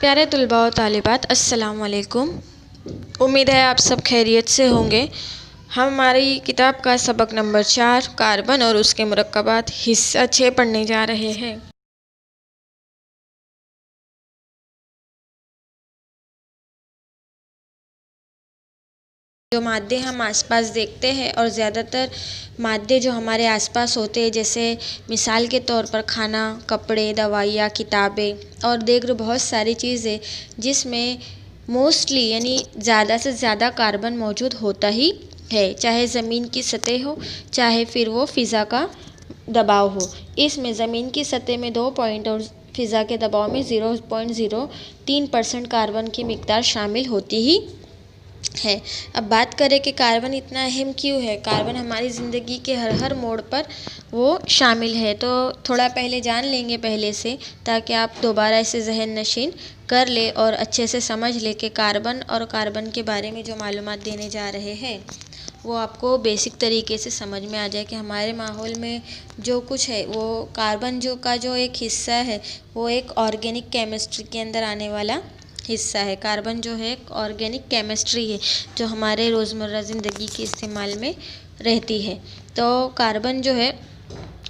प्यारे तलबा व तालिबात, अस्सलाम वालेकुम। उम्मीद है आप सब खैरियत से होंगे। हम हमारी किताब का सबक नंबर 4 कार्बन और उसके मुरक्कबात हिस्सा 6 पढ़ने जा रहे हैं। जो मादे हम आसपास देखते हैं और ज़्यादातर मादे जो हमारे आसपास होते हैं, जैसे मिसाल के तौर पर खाना, कपड़े, दवाइयाँ, किताबें और दीगर बहुत सारी चीज़ें जिसमें मोस्टली यानी ज़्यादा से ज़्यादा कार्बन मौजूद होता ही है, चाहे ज़मीन की सतह हो चाहे फिर वो फ़िज़ा का दबाव हो। इसमें ज़मीन की सतह में 2 पॉइंट और फ़िज़ा के दबाव में 0.03% कार्बन की मिक़दार शामिल होती ही है। अब बात करें कि कार्बन इतना अहम क्यों है। कार्बन हमारी ज़िंदगी के हर मोड़ पर वो शामिल है। तो थोड़ा पहले जान लेंगे पहले से, ताकि आप दोबारा इसे ज़हन नशीन कर ले और अच्छे से समझ ले कि कार्बन और कार्बन के बारे में जो मालूमात देने जा रहे हैं वो आपको बेसिक तरीके से समझ में आ जाए कि हमारे माहौल में जो कुछ है वो कार्बन जो एक हिस्सा है वो एक ऑर्गेनिक केमिस्ट्री के अंदर आने वाला हिस्सा है। कार्बन जो है एक ऑर्गेनिक केमिस्ट्री है जो हमारे रोज़मर्रा ज़िंदगी के इस्तेमाल में रहती है। तो कार्बन जो है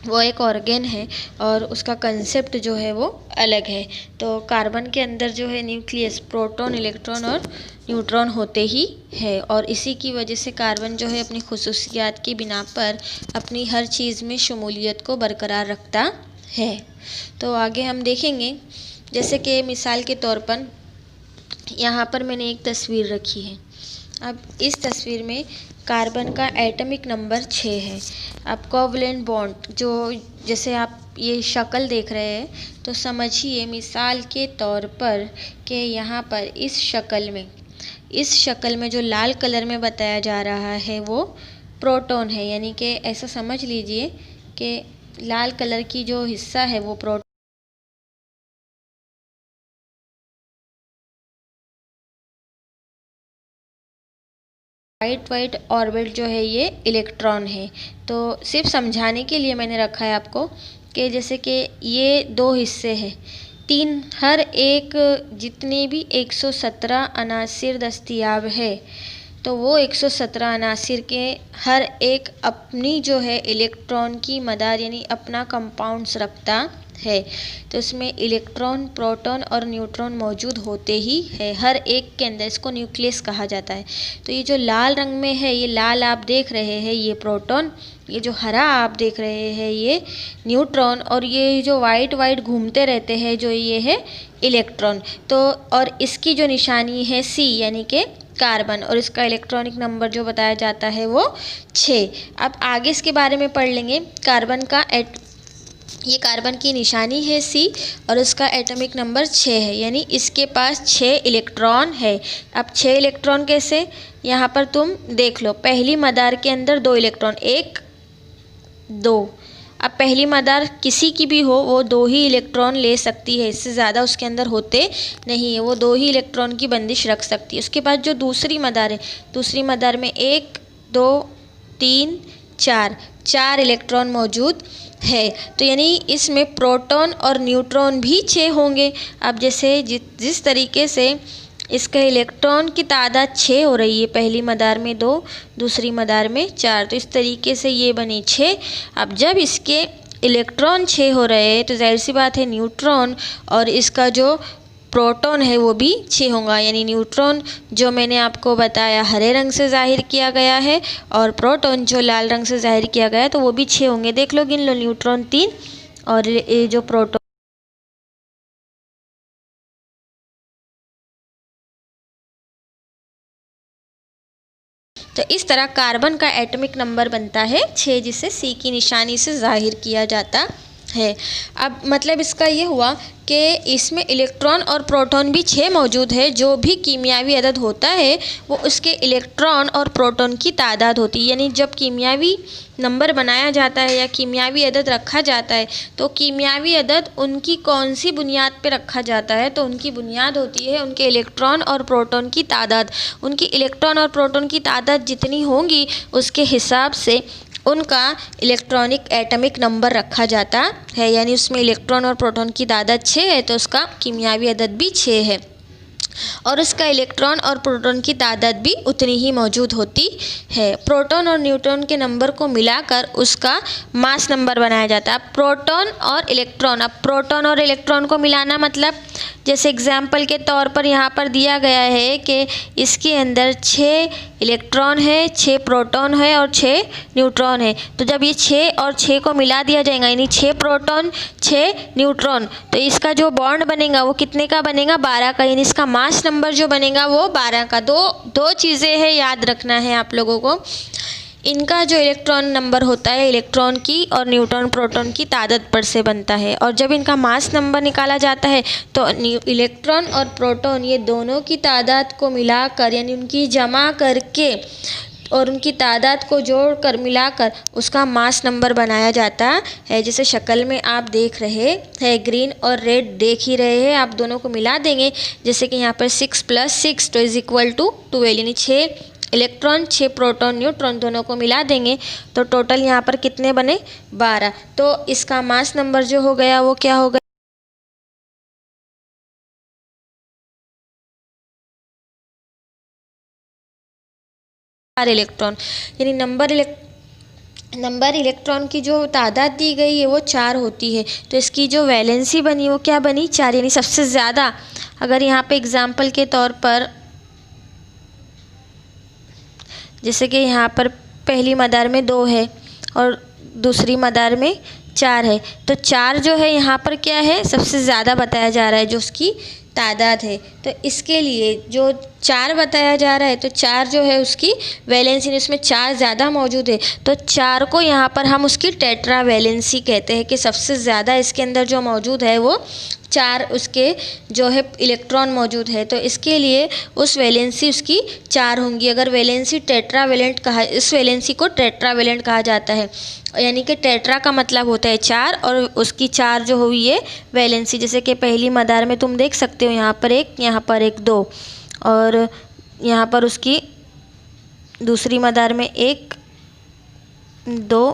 वो एक ऑर्गेन है और उसका कंसेप्ट जो है वो अलग है। तो कार्बन के अंदर जो है न्यूक्लियस, प्रोटॉन, इलेक्ट्रॉन और न्यूट्रॉन होते ही है और इसी की वजह से कार्बन जो है अपनी खुसूसियात की बिना पर अपनी हर चीज़ में शमूलियत को बरकरार रखता है। तो आगे हम देखेंगे, जैसे कि मिसाल के तौर पर यहाँ पर मैंने एक तस्वीर रखी है। अब इस तस्वीर में कार्बन का एटॉमिक नंबर 6 है। अब कोवलेंट बॉन्ड जो जैसे आप ये शक्ल देख रहे हैं तो समझिए मिसाल के तौर पर कि यहाँ पर इस शक्ल में जो लाल कलर में बताया जा रहा है वो प्रोटॉन है। यानी कि ऐसा समझ लीजिए कि लाल कलर की जो हिस्सा है वो प्रोटॉन, वाइट ऑर्बिट जो है ये इलेक्ट्रॉन है। तो सिर्फ समझाने के लिए मैंने रखा है आपको कि जैसे कि ये 2 हिस्से हैं, 3 हर एक जितने भी 117 अनासिर दस्तयाब है तो वो 117 अनासिर के हर एक अपनी जो है इलेक्ट्रॉन की मदार यानी अपना कंपाउंड्स रखता है। तो इसमें इलेक्ट्रॉन, प्रोटॉन और न्यूट्रॉन मौजूद होते ही है हर एक के अंदर। इसको न्यूक्लियस कहा जाता है। तो ये जो लाल रंग में है, ये लाल आप देख रहे हैं ये प्रोटॉन, ये जो हरा आप देख रहे हैं ये न्यूट्रॉन और ये जो वाइट घूमते रहते हैं जो ये है इलेक्ट्रॉन। तो और इसकी जो निशानी है C यानी कि कार्बन और इसका इलेक्ट्रॉनिक नंबर जो बताया जाता है वो 6। अब आगे इसके बारे में पढ़ लेंगे। ये कार्बन की निशानी है C और उसका एटॉमिक नंबर 6 है, यानी इसके पास 6 इलेक्ट्रॉन है। अब 6 इलेक्ट्रॉन कैसे, यहाँ पर तुम देख लो, पहली मदार के अंदर 2 इलेक्ट्रॉन, 1 2। अब पहली मदार किसी की भी हो वो 2 ही इलेक्ट्रॉन ले सकती है, इससे ज़्यादा उसके अंदर होते नहीं है, वो 2 ही इलेक्ट्रॉन की बंदिश रख सकती है। उसके बाद जो दूसरी मदार है, दूसरी मदार में 1 2 3 4 इलेक्ट्रॉन मौजूद है। तो यानी इसमें प्रोटॉन और न्यूट्रॉन भी 6 होंगे। अब जैसे जिस तरीके से इसका इलेक्ट्रॉन की तादाद 6 हो रही है, पहली मदार में 2, दूसरी मदार में 4, तो इस तरीके से ये बने 6। अब जब इसके इलेक्ट्रॉन 6 हो रहे हैं तो जाहिर सी बात है न्यूट्रॉन और इसका जो प्रोटॉन है वो भी 6 होगा। यानी न्यूट्रॉन जो मैंने आपको बताया हरे रंग से जाहिर किया गया है और प्रोटॉन जो लाल रंग से जाहिर किया गया है तो वो भी 6 होंगे। देख लो, गिन लो, न्यूट्रॉन 3 और ये जो प्रोटॉन। तो इस तरह कार्बन का एटॉमिक नंबर बनता है 6, जिसे C की निशानी से जाहिर किया जाता है। अब मतलब इसका ये हुआ कि इसमें इलेक्ट्रॉन और प्रोटॉन भी 6 मौजूद है। जो भी कीमियावी अदद होता है वो उसके इलेक्ट्रॉन और प्रोटॉन की तादाद होती है। यानी जब कीमियावी नंबर बनाया जाता है या कीमियावी अदद रखा जाता है तो कीमियावी अदद उनकी कौन सी बुनियाद पे रखा जाता है, तो उनकी बुनियाद होती है उनके इलेक्ट्रॉन और प्रोटॉन की तादाद। उनकी इलेक्ट्रॉन और प्रोटॉन की तादाद जितनी होंगी उसके हिसाब से उनका इलेक्ट्रॉनिक एटॉमिक नंबर रखा जाता है, यानी उसमें इलेक्ट्रॉन और प्रोटॉन की तादाद 6 है तो उसका कीमियावी अदद भी 6 है और उसका इलेक्ट्रॉन और प्रोटॉन की तादाद भी उतनी ही मौजूद होती है। प्रोटॉन और न्यूट्रॉन के नंबर को मिलाकर उसका मास नंबर बनाया जाता है। अब प्रोटॉन और इलेक्ट्रॉन को मिलाना मतलब जैसे एग्जाम्पल के तौर पर यहाँ पर दिया गया है कि इसके अंदर 6 इलेक्ट्रॉन है, 6 प्रोटॉन है और 6 न्यूट्रॉन है। तो जब ये 6 और 6 को मिला दिया जाएगा, यानी 6 प्रोटॉन 6 न्यूट्रॉन, तो इसका जो बॉन्ड बनेगा वो कितने का बनेगा? 12 का, यानी इसका मास नंबर जो बनेगा वो 12 का। दो चीज़ें हैं, याद रखना है आप लोगों को। इनका जो इलेक्ट्रॉन नंबर होता है इलेक्ट्रॉन की और न्यूट्रॉन प्रोटॉन की तादाद पर से बनता है, और जब इनका मास नंबर निकाला जाता है तो इलेक्ट्रॉन और प्रोटॉन ये दोनों की तादाद को मिलाकर, यानी उनकी जमा करके और उनकी तादाद को जोड़कर मिलाकर उसका मास नंबर बनाया जाता है। जैसे शक्ल में आप देख रहे हैं, ग्रीन और रेड देख ही रहे हैं, आप दोनों को मिला देंगे जैसे कि यहाँ पर 6 + 6 तो इज़ इक्वल टू 12, यानी 6 इलेक्ट्रॉन 6 प्रोटॉन न्यूट्रॉन दोनों को मिला देंगे तो टोटल यहाँ पर कितने बने? 12। तो इसका मास नंबर जो हो गया वो क्या हो गया? इलेक्ट्रॉन, यानी नंबर इलेक्ट्रॉन की जो तादाद दी गई है वो 4 होती है, तो इसकी जो वैलेंसी बनी वो क्या बनी? 4, यानी सबसे ज़्यादा। अगर यहाँ पे एग्जाम्पल के तौर पर जैसे कि यहाँ पर पहली मदार में 2 है और दूसरी मदार में 4 है, तो 4 जो है यहाँ पर क्या है? सबसे ज़्यादा बताया जा रहा है जो उसकी तादाद है। तो इसके लिए जो 4 बताया जा रहा है तो 4 जो है उसकी वैलेंसी, उसमें 4 ज़्यादा मौजूद है तो 4 को यहाँ पर हम उसकी टेट्रा वैलेंसी कहते हैं कि सबसे ज़्यादा इसके अंदर जो मौजूद है वो 4 उसके जो है इलेक्ट्रॉन मौजूद है, तो इसके लिए उस वैलेंसी उसकी 4 होंगी। अगर वैलेंसी टेट्रावेलेंट कहा, इस वैलेंसी को टेट्रावेलेंट कहा जाता है, यानी कि टेट्रा का मतलब होता है 4 और उसकी 4 जो हुई है वैलेंसी। जैसे कि पहली मदार में तुम देख सकते हो यहाँ पर 1, यहाँ पर 1, 2 और यहाँ पर उसकी दूसरी मदार में 1, 2,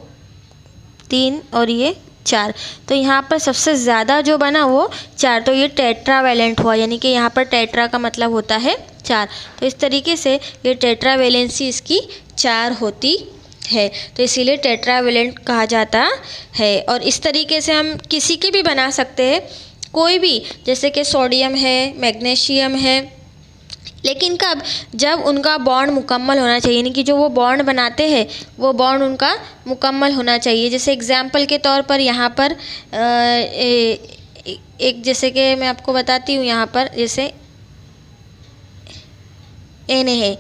3 और ये 4, तो यहाँ पर सबसे ज़्यादा जो बना वो 4, तो ये टेट्रावेलेंट हुआ, यानी कि यहाँ पर टेट्रा का मतलब होता है 4। तो इस तरीके से ये टेट्रावेलेंसी इसकी 4 होती है, तो इसीलिए टेट्रावेलेंट कहा जाता है। और इस तरीके से हम किसी की भी बना सकते हैं, कोई भी, जैसे कि सोडियम है, मैग्नीशियम है, लेकिन कब? जब उनका बॉन्ड मुकम्मल होना चाहिए, यानी कि जो वो बॉन्ड बनाते हैं वो बॉन्ड उनका मुकम्मल होना चाहिए। जैसे एग्जाम्पल के तौर पर यहाँ पर एक जैसे कि मैं आपको बताती हूँ, यहाँ पर जैसे Na है।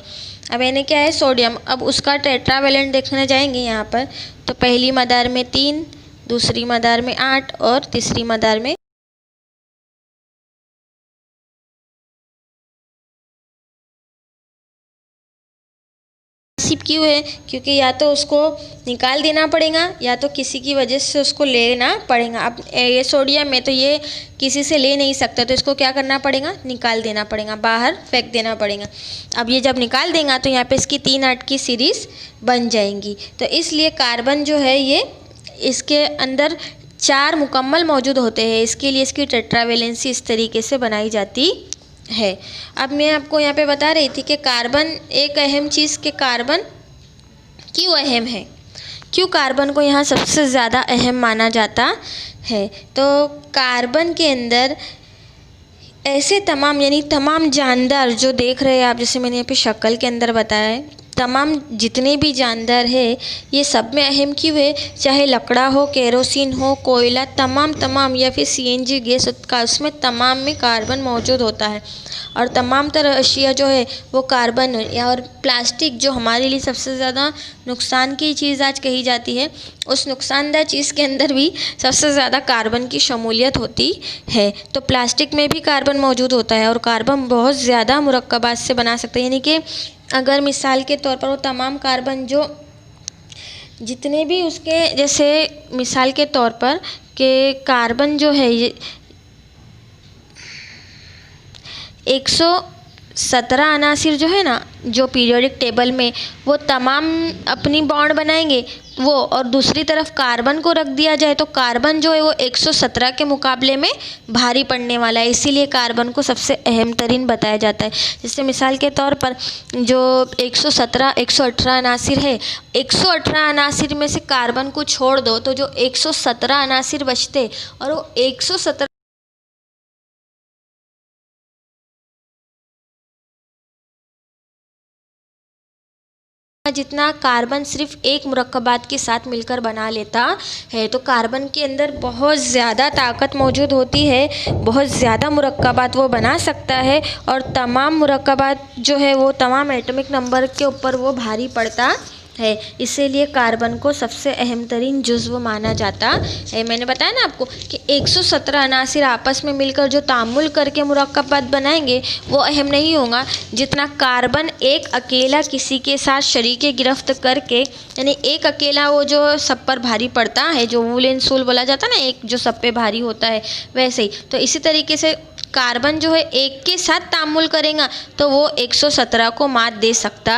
अब Na क्या है? सोडियम। अब उसका टेट्रावेलेंट देखने जाएंगे यहाँ पर, तो पहली मदार में 3, दूसरी मदार में 8 और तीसरी मदार में क्यों है? क्योंकि या तो उसको निकाल देना पड़ेगा या तो किसी की वजह से उसको लेना पड़ेगा। अब ये सोडियम है तो ये किसी से ले नहीं सकता, तो इसको क्या करना पड़ेगा? निकाल देना पड़ेगा, बाहर फेंक देना पड़ेगा। अब ये जब निकाल देगा तो यहाँ पे इसकी 3 8 की सीरीज़ बन जाएंगी। तो इसलिए कार्बन जो है ये इसके अंदर 4 मुकम्मल मौजूद होते हैं, इसके लिए इसकी टेट्रावेलेंसी इस तरीके से बनाई जाती है। अब मैं आपको यहाँ पे बता रही थी कि कार्बन एक अहम चीज़, के कार्बन क्यों अहम है, क्यों कार्बन को यहाँ सबसे ज़्यादा अहम माना जाता है। तो कार्बन के अंदर ऐसे तमाम, यानी तमाम जानदार जो देख रहे हैं आप, जैसे मैंने यहाँ पे शक्ल के अंदर बताया है, तमाम जितने भी जानदार है ये सब में अहम क्यों है? चाहे लकड़ा हो, केरोसिन हो, कोयला, तमाम या फिर CNG गैस का, उसमें तमाम में कार्बन मौजूद होता है। और तमाम तरह अशिया जो है वो कार्बन या और प्लास्टिक जो हमारे लिए सबसे ज़्यादा नुकसान की चीज़ आज कही जाती है, उस नुकसानदायक चीज़ के अंदर भी सबसे ज़्यादा कार्बन की शमूलियत होती है। तो प्लास्टिक में भी कार्बन मौजूद होता है और कार्बन बहुत ज़्यादा मुरक्कबात से बना सकते हैं, यानी कि अगर मिसाल के तौर पर वो तमाम कार्बन जो जितने भी उसके, जैसे मिसाल के तौर पर कि कार्बन जो है ये 17 अनासिर जो है ना, जो पीरियोडिक टेबल में, वो तमाम अपनी बॉन्ड बनाएंगे वो, और दूसरी तरफ कार्बन को रख दिया जाए तो कार्बन जो है वो 117 के मुकाबले में भारी पड़ने वाला है, इसीलिए कार्बन को सबसे अहम तरीन बताया जाता है। जैसे मिसाल के तौर पर जो 118 अनासिर है, 118 अनासिर में से कार्बन को छोड़ दो तो जो 117 अनासिर बचते, और वो 117 जितना कार्बन सिर्फ एक मुरक्कबात के साथ मिलकर बना लेता है। तो कार्बन के अंदर बहुत ज़्यादा ताकत मौजूद होती है, बहुत ज़्यादा मुरक्कबात वो बना सकता है, और तमाम मुरक्कबात जो है वो तमाम एटॉमिक नंबर के ऊपर वो भारी पड़ता है, इसीलिए कार्बन को सबसे अहम तरीन जुज़्व माना जाता है। मैंने बताया ना आपको कि 117 अनासिर आपस में मिलकर जो तामुल करके मुरक्कबात बनाएंगे वो अहम नहीं होगा जितना कार्बन एक अकेला किसी के साथ शरीके गिरफ्त करके, यानी एक अकेला वो जो सब पर भारी पड़ता है, जो वूल एंड सूल बोला जाता है ना, एक जो सब पे भारी होता है, वैसे ही तो इसी तरीके से कार्बन जो है एक के साथ तामुल करेगा तो वो 117 को मात दे सकता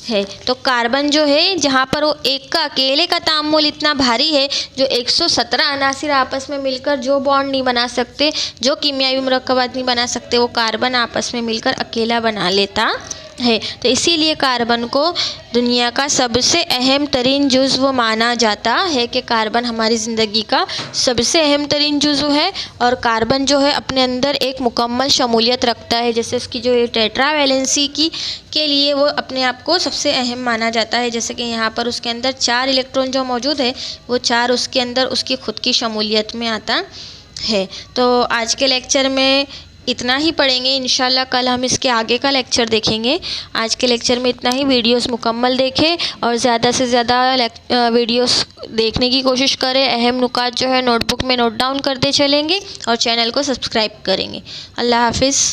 है। तो कार्बन जो है जहाँ पर वो एक का अकेले का तामुल इतना भारी है, जो 117 अनासिर आपस में मिलकर जो बॉन्ड नहीं बना सकते, जो कीमियावी मुरक्कबात नहीं बना सकते, वो कार्बन आपस में मिलकर अकेला बना लेता है। तो इसीलिए कार्बन को दुनिया का सबसे अहम तरीन जुज़्व माना जाता है कि कार्बन हमारी ज़िंदगी का सबसे अहम तरीन जुज़्व है, और कार्बन जो है अपने अंदर एक मुकम्मल शमूलियत रखता है। जैसे इसकी जो टेट्रा वैलेंसी की के लिए वो अपने आप को सबसे अहम माना जाता है। जैसे कि यहाँ पर उसके अंदर 4 इलेक्ट्रॉन जो मौजूद है, वो 4 उसके अंदर उसकी खुद की शमूलियत में आता है। तो आज के लेक्चर में इतना ही पढ़ेंगे, इंशाल्लाह कल हम इसके आगे का लेक्चर देखेंगे। आज के लेक्चर में इतना ही। वीडियोस मुकम्मल देखें और ज़्यादा से ज़्यादा वीडियोस देखने की कोशिश करें। अहम नुकात जो है नोटबुक में नोट डाउन करते चलेंगे और चैनल को सब्सक्राइब करेंगे। अल्लाह हाफिज़।